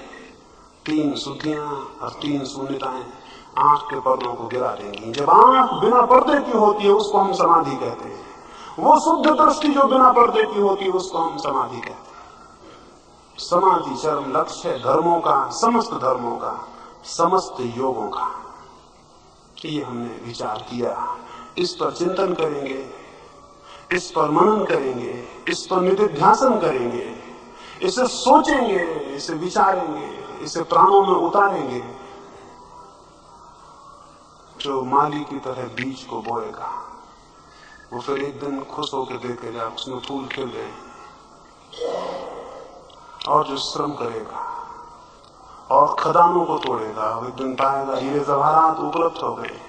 3 शुद्धियां और 3 शून्यताएं आंख के पर्दों को गिरा देंगी। जब आंख बिना पर्दे की होती है उसको हम समाधि कहते हैं। वो शुद्ध दृष्टि जो बिना पर्दे की होती है उसको हम समाधि कहते हैं। समाधि चरम लक्ष्य है धर्मों का, समस्त धर्मों का, समस्त योगों का। ये हमने विचार किया, इस पर चिंतन करेंगे, इस पर मनन करेंगे, इस पर निधिध्यासन करेंगे, इसे सोचेंगे, इसे विचारेंगे, इसे प्राणों में उतारेंगे। जो माली की तरह बीज को बोएगा वो फिर एक दिन खुश होकर देखेगा उसमें फूल खिल गए। और जो श्रम करेगा और खदानों को तोड़ेगा वो एक दिन पाएगा हीरे जवाहरात उपलब्ध हो गए।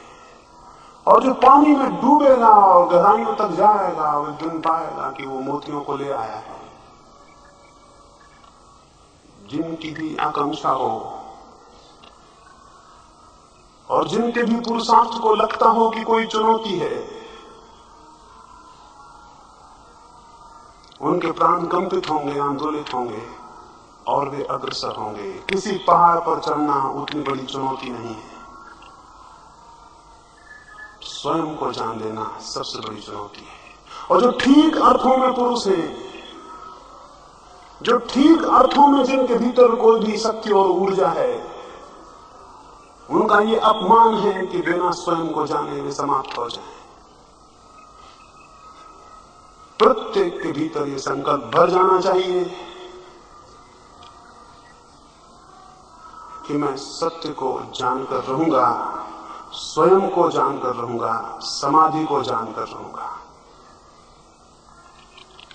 और जो पानी में डूबेगा और गहराइयों तक जाएगा वो एक दिन पाएगा कि वो मोतियों को ले आया है। जिनकी भी आकांक्षा हो और जिनके भी पुरुषार्थ को लगता हो कि कोई चुनौती है, उनके प्राण कंपित होंगे, आंदोलित होंगे और वे अग्रसर होंगे। किसी पहाड़ पर चढ़ना उतनी बड़ी चुनौती नहीं है, स्वयं को जान लेना सबसे बड़ी चुनौती है। और जो ठीक अर्थों में पुरुष हैं, जो ठीक अर्थों में जिनके भीतर कोई भी शक्ति और ऊर्जा है, उनका ये अपमान है कि बिना स्वयं को जाने वे समाप्त हो जाएं। प्रत्येक के भीतर ये संकल्प भर जाना चाहिए कि मैं सत्य को जानकर रहूंगा, स्वयं को जानकर रहूंगा, समाधि को जानकर रहूंगा।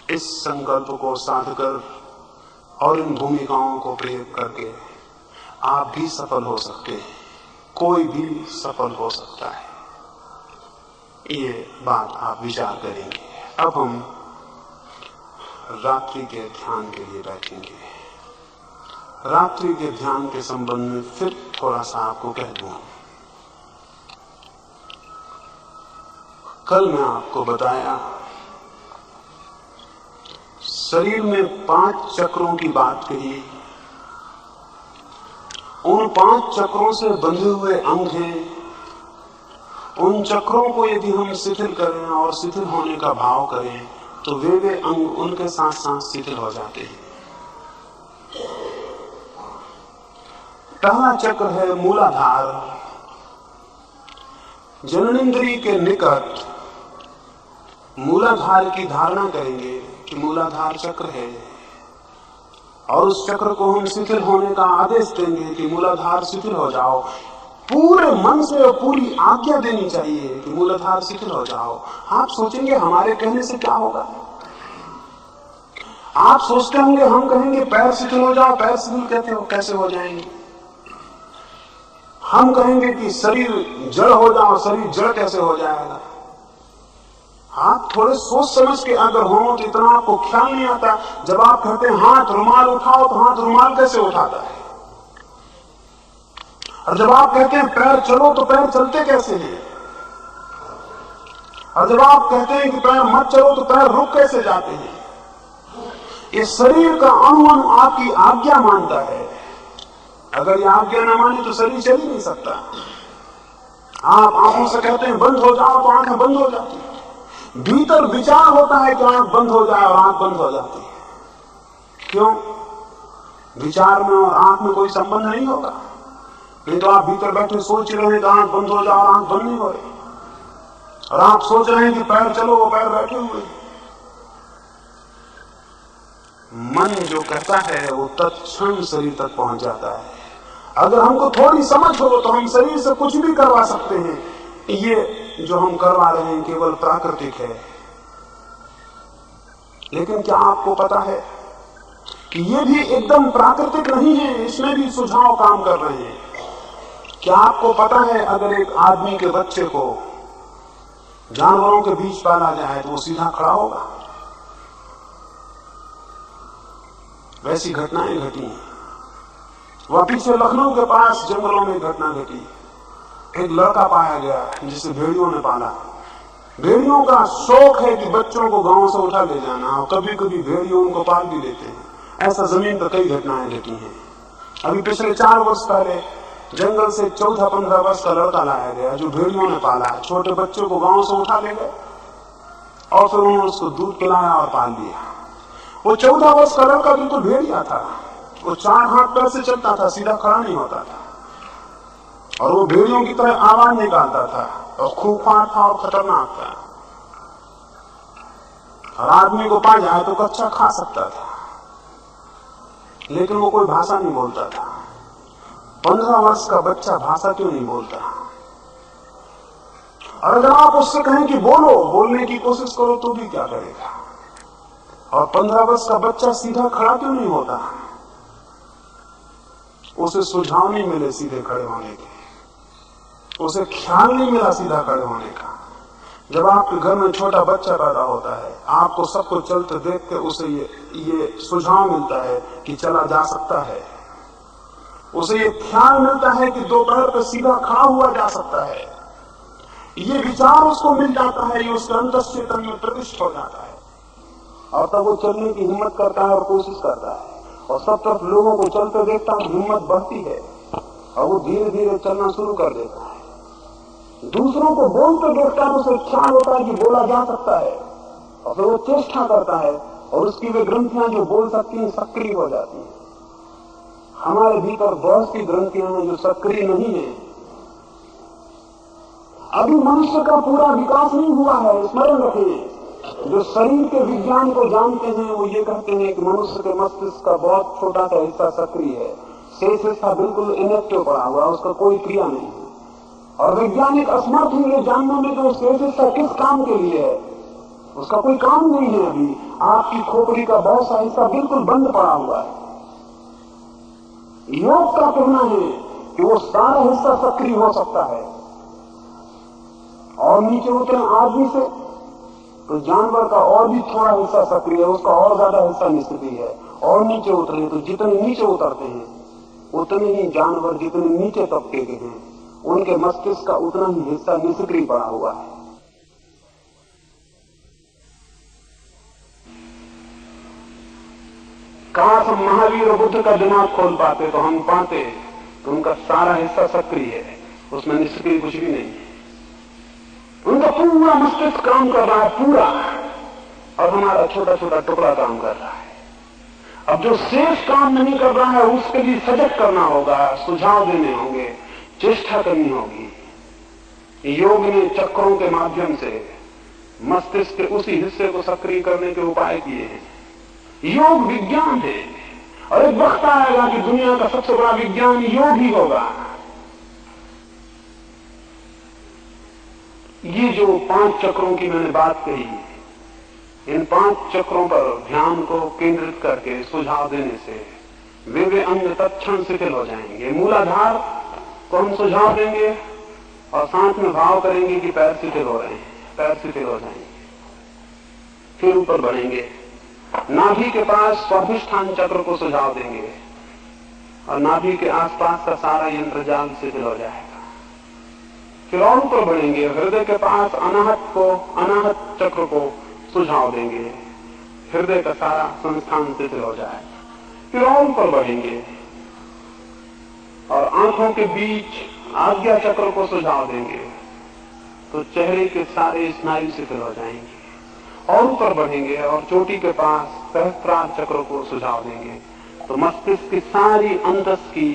इस संकल्प को साधकर और इन भूमिकाओं को प्रयोग करके आप भी सफल हो सकते हैं, कोई भी सफल हो सकता है। ये बात आप विचार करेंगे। अब हम रात्रि के ध्यान के लिए बैठेंगे। रात्रि के ध्यान के संबंध में फिर थोड़ा सा आपको कह दूं। कल मैं आपको बताया शरीर में 5 चक्रों की बात कही। उन 5 चक्रों से बंधे हुए अंग हैं। उन चक्रों को यदि हम शिथिल करें और शिथिल होने का भाव करें तो वे अंग उनके साथ साथ शिथिल हो जाते हैं। पहला चक्र है मूलाधार। जननेंद्रिय के निकट मूलाधार की धारणा करेंगे कि मूलाधार चक्र है और उस चक्र को हम शिथिल होने का आदेश देंगे कि मूलाधार शिथिल हो जाओ। पूरे मन से और पूरी आज्ञा देनी चाहिए कि मूलाधार शिथिल हो जाओ। आप सोचेंगे हमारे कहने से क्या होगा? आप सोचते होंगे हम कहेंगे पैर शिथिल हो जाओ, पैर शिथिल कहते हो कैसे हो जाएंगे? हम कहेंगे कि शरीर जड़ हो जाओ, शरीर जड़ कैसे हो जाएगा? आप थोड़े सोच समझ के अगर हो तो इतना आपको ख्याल नहीं आता। जब आप कहते हैं हाथ रुमाल उठाओ तो हाथ रुमाल कैसे उठाता है? और जब आप कहते हैं पैर चलो तो पैर चलते कैसे हैं? और जब आप कहते हैं कि पैर मत चलो तो पैर रुक कैसे जाते हैं? ये शरीर का अणु अणु आपकी आज्ञा मानता है। अगर ये आज्ञा न माने तो शरीर चल ही नहीं सकता। आप आंखों से कहते हैं बंद हो जाओ तो आंखें बंद हो जाती है। भीतर विचार होता है कि आंख बंद हो जाए और आंख बंद हो जाती है। क्यों? विचार में और आंख में कोई संबंध नहीं होगा। नहीं तो आप भीतर बैठे सोच रहे हैं तो आंख बंद हो जाए और आंख बंद नहीं हो रही। और आप सोच रहे हैं कि पैर चलो, वो पैर बैठे हुए। मन जो कहता है वो तत्क्षण शरीर तक पहुंच जाता है। अगर हमको थोड़ी समझ हो तो हम शरीर से कुछ भी करवा सकते हैं। ये जो हम करवा रहे हैं केवल प्राकृतिक है। लेकिन क्या आपको पता है कि ये भी एकदम प्राकृतिक नहीं है, इसमें भी सुझाव काम कर रहे हैं। क्या आपको पता है अगर एक आदमी के बच्चे को जानवरों के बीच पाला जाए तो वो सीधा खड़ा होगा? वैसी घटनाएं घटी हैं। वह पीछे लखनऊ के पास जंगलों में घटना घटी। एक लड़का पाया गया जिसे भेड़ियों ने पाला। भेड़ियों का शौक है कि बच्चों को गांव से उठा ले जाना और कभी कभी भेड़ियों उनको पाल भी लेते हैं। ऐसा जमीन पर कई घटनाएं घटी हैं। अभी पिछले 4 वर्ष पहले जंगल से 14-15 वर्ष का लड़का लाया गया जो भेड़ियों ने पाला। छोटे बच्चों को गांव से उठा ले गए और फिर उन्होंने उसको दूध पिलाया और पाल लिया। वो 14 वर्ष का लड़का बिल्कुल भेड़िया था। वो 4 हाथ पैर से चलता था, सीधा खड़ा नहीं होता था और वो भेड़ियों की तरह आवाज निकालता था और खूंखार था और खतरनाक था। और आदमी को पा जाए तो कच्चा खा सकता था, लेकिन वो कोई भाषा नहीं बोलता था। 15 वर्ष का बच्चा भाषा क्यों नहीं बोलता? और अगर आप उससे कहें कि बोलो, बोलने की कोशिश करो तो भी क्या करेगा? और 15 वर्ष का बच्चा सीधा खड़ा क्यों नहीं होता? उसे सुझाव नहीं मिले सीधे खड़े होने के, उसे ख्याल नहीं मिला सीधा खड़े होने का। जब आपके घर में छोटा बच्चा पैदा होता है, आपको सबको चलते देख के उसे ये सुझाव मिलता है कि चला जा सकता है। उसे ये ख्याल मिलता है कि 2 पैर पर सीधा खड़ा हुआ जा सकता है। ये विचार उसको मिल जाता है, ये उसके अंतःचेतन में प्रविष्ट हो जाता है और तब वो चलने की हिम्मत करता है और कोशिश करता है। और सब तरफ लोगों को चलते देखता है, हिम्मत बढ़ती है और वो धीरे धीरे चलना शुरू कर देता है। दूसरों को बोलते देखता है, उसे ख्याल होता है कि बोला जा सकता है और फिर वो चेष्टा करता है और उसकी वे ग्रंथियां जो बोल सकती हैं सक्रिय हो जाती हैं। हमारे भीतर बहुत सी ग्रंथियां हैं जो सक्रिय नहीं है। अभी मनुष्य का पूरा विकास नहीं हुआ है, स्मरण रखें। जो शरीर के विज्ञान को जानते हैं वो ये कहते हैं कि मनुष्य के मस्तिष्क का बहुत छोटा सा हिस्सा सक्रिय है, शेष हिस्सा बिल्कुल इनएक्टिव पड़ा हुआ है, उसका कोई क्रिया नहीं है। और वैज्ञानिक असमर्थ है ये जानने में कि वो शेष हिस्सा किस काम के लिए है, उसका कोई काम नहीं है। अभी आपकी खोपड़ी का बहुत सा हिस्सा बिल्कुल बंद पड़ा हुआ है। योग का कहना है कि वो सारा हिस्सा सक्रिय हो सकता है। और नीचे उतरे आदमी से तो जानवर का और भी थोड़ा हिस्सा सक्रिय है, उसका और ज्यादा हिस्सा निष्क्रिय है, और नीचे उतरे तो जितने नीचे उतरते हैं उतने ही जानवर जितने नीचे तबके के हैं उनके मस्तिष्क का उतना ही हिस्सा निष्क्रिय पड़ा हुआ है। काश हम महावीर और बुद्ध का दिमाग खोल पाते तो हम पाते तो उनका सारा हिस्सा सक्रिय है, उसमें निष्क्रिय कुछ भी नहीं है। उनका पूरा मस्तिष्क काम कर रहा है पूरा, और हमारा छोटा छोटा टुकड़ा काम कर रहा है। अब जो शेष काम नहीं कर रहा है उसके लिए सजग करना होगा, सुझाव देने होंगे, चेष्टा करनी होगी। योग ने चक्रों के माध्यम से मस्तिष्क के उसी हिस्से को सक्रिय करने के उपाय किए हैं। योग विज्ञान है, और एक वक्त आएगा कि दुनिया का सबसे बड़ा विज्ञान योग ही होगा। ये जो 5 चक्रों की मैंने बात कही, इन 5 चक्रों पर ध्यान को केंद्रित करके सुझाव देने से वे अंग तत्क्षण शिथिल हो जाएंगे। मूलाधार को हम सुझाव देंगे और साथ में भाव करेंगे कि पैर शिथिल हो रहे हैं, पैर शिथिल हो जाएंगे। फिर ऊपर बढ़ेंगे, नाभि के पास स्वाधिष्ठान चक्र को सुझाव देंगे और नाभि के आसपास का सारा यंत्रजाल शिथिल हो जाएगा। फिर और ऊपर बढ़ेंगे, हृदय के पास अनाहत चक्र को सुझाव देंगे, हृदय का सारा संस्थान शिथिल हो जाएगा। फिर और ऊपर बढ़ेंगे और आंखों के बीच आज्ञा चक्र को सुझाव देंगे तो चेहरे के सारे स्नायु शिथिल हो जाएंगे। और ऊपर बढ़ेंगे और चोटी के पास सहस्त्रार चक्र को सुझाव देंगे तो मस्तिष्क की सारी अंतस की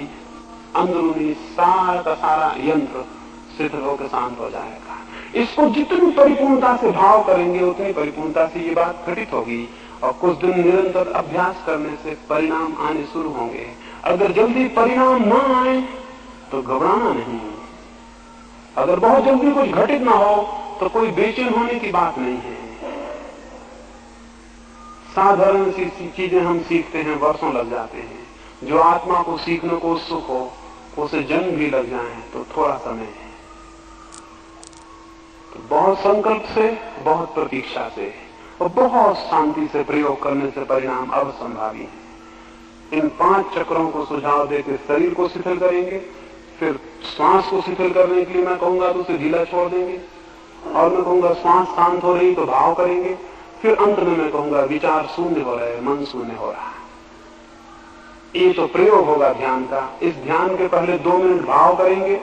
अंदरूनी सारा का सारा यंत्र शिथिल होकर शांत हो जाएगा। इसको जितनी परिपूर्णता से भाव करेंगे उतनी परिपूर्णता से ये बात घटित होगी, और कुछ दिन निरंतर अभ्यास करने से परिणाम आने शुरू होंगे। अगर जल्दी परिणाम न आए तो घबराना नहीं, अगर बहुत जल्दी कुछ घटित ना हो तो कोई बेचैन होने की बात नहीं है। साधारण सी चीजें हम सीखते हैं, वर्षों लग जाते हैं। जो आत्मा को सीखने को उत्सुक हो उसे जन्म भी लग जाए तो थोड़ा समय है। तो बहुत संकल्प से, बहुत प्रतीक्षा से और बहुत शांति से प्रयोग करने से परिणाम अवसंभावी है। इन 5 चक्रों को सुझाव देकर शरीर को शिथिल करेंगे, फिर श्वास को शिथिल करने के लिए मैं कहूंगा तो उसे ढीला छोड़ देंगे, और मैं कहूंगा श्वास शांत हो रही तो भाव करेंगे, फिर अंत में मैं कहूंगा विचार शून्य हो रहे, मन शून्य हो रहा। ये तो प्रयोग होगा ध्यान का। इस ध्यान के पहले 2 मिनट भाव करेंगे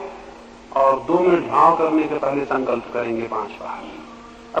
और 2 मिनट भाव करने के पहले संकल्प करेंगे 5 बार।